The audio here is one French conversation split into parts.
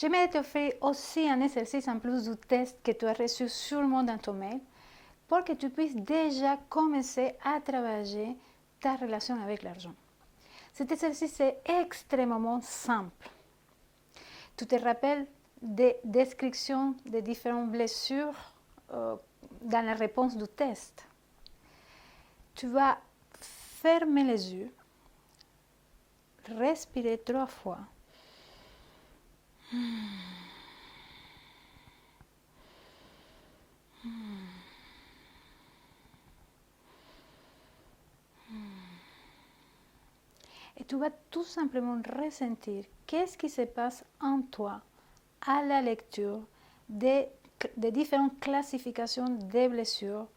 J'aimerais t'offrir aussi un exercice en plus du test que tu as reçu sûrement dans ton mail pour que tu puisses déjà commencer à travailler ta relation avec l'argent. Cet exercice est extrêmement simple. Tu te rappelles des descriptions des différentes blessures dans la réponse du test. Tu vas fermer les yeux, respirer 3 fois. Et tu vas tout simplement ressentir qu'est-ce qui se passe en toi à la lecture des différentes classifications des blessures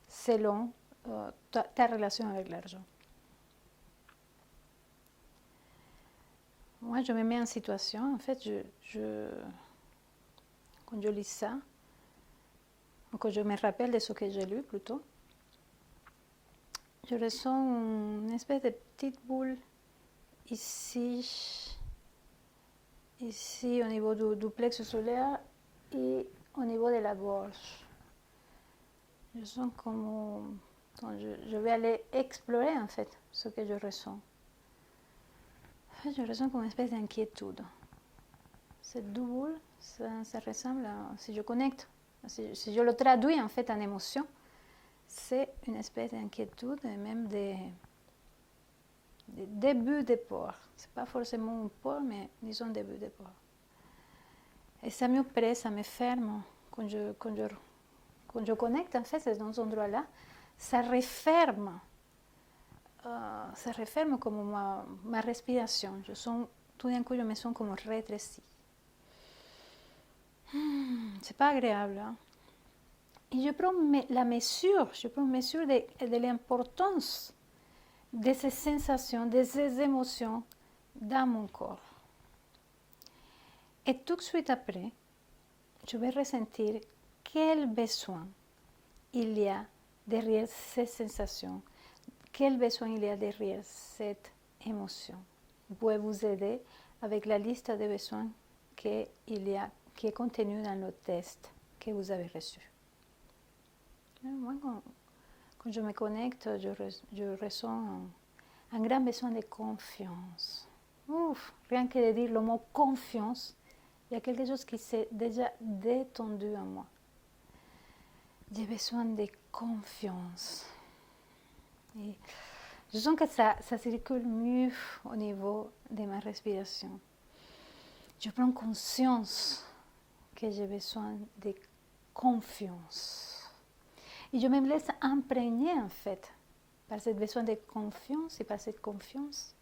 selon ta relation avec l'argent. Moi, je me mets en situation, en fait, quand je lis ça, ou quand je me rappelle de ce que j'ai lu plutôt, je ressens une espèce de petite boule ici au niveau du plexus solaire et au niveau de la gorge. Je sens comme je vais aller explorer en fait ce que je ressens. En fait, je ressens comme une espèce d'inquiétude. Cette boule, ça ressemble à, si je connecte, si je le traduis en fait en émotion, c'est une espèce d'inquiétude et même des débuts de peur. Ce n'est pas forcément une peur, mais disons début de peur. Et ça me presse, ça me ferme. Quand je connecte en fait dans ce endroit-là, ça referme comme ma respiration. Tout d'un coup, je me sens comme rétrécie. C'est pas agréable. Hein? Et je prends la mesure de l'importance de ces sensations, de ces émotions dans mon corps. Et tout de suite après, je vais ressentir quel besoin il y a derrière ces sensations, quel besoin il y a derrière cette émotion. Je pourrais vous aider avec la liste des besoins qui est contenue dans le test que vous avez reçu. Moi, quand je me connecte, je ressens un grand besoin de confiance. Rien que de dire le mot confiance, il y a quelque chose qui s'est déjà détendu en moi. J'ai besoin de confiance. Et je sens que ça circule mieux au niveau de ma respiration. Je prends conscience que j'ai besoin de confiance. Et je me laisse imprégner en fait par ce besoin de confiance et par cette confiance.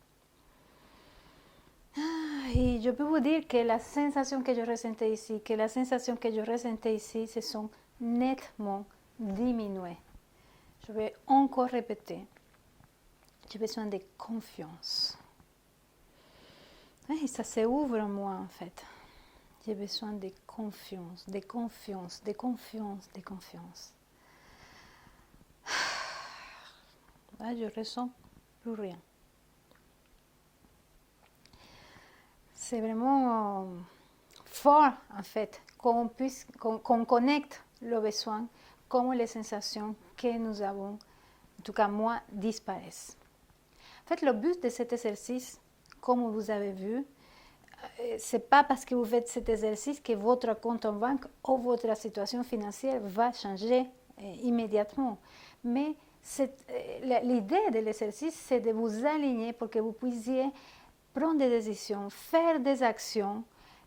Et je peux vous dire que la sensation que je ressentais ici, se sont nettement diminuées. Je vais encore répéter. J'ai besoin de confiance. Et ça s'ouvre en moi en fait. J'ai besoin de confiance, de confiance, de confiance, de confiance. Là, je ne ressens plus rien. C'est vraiment fort en fait qu'on connecte le besoin comme les sensations que nous avons, en tout cas moi, disparaissent. En fait, le but de cet exercice, comme vous avez vu, ce n'est pas parce que vous faites cet exercice que votre compte en banque ou votre situation financière va changer immédiatement. Mais l'idée de l'exercice, c'est de vous aligner pour que vous puissiez prendre des décisions, faire des actions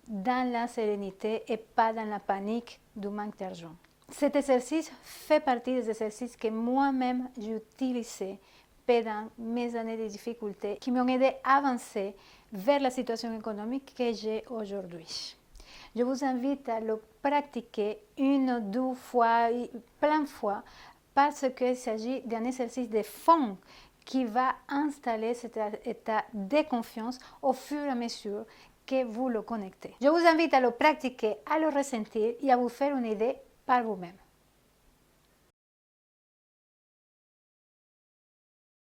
dans la sérénité et pas dans la panique du manque d'argent. Cet exercice fait partie des exercices que moi-même j'ai utilisés pendant mes années de difficultés, qui m'ont aidé à avancer vers la situation économique que j'ai aujourd'hui. Je vous invite à le pratiquer 1, 2 fois, plein de fois, parce qu'il s'agit d'un exercice de fond qui va installer cet état de confiance au fur et à mesure que vous le connectez. Je vous invite à le pratiquer, à le ressentir et à vous faire une idée par vous-même.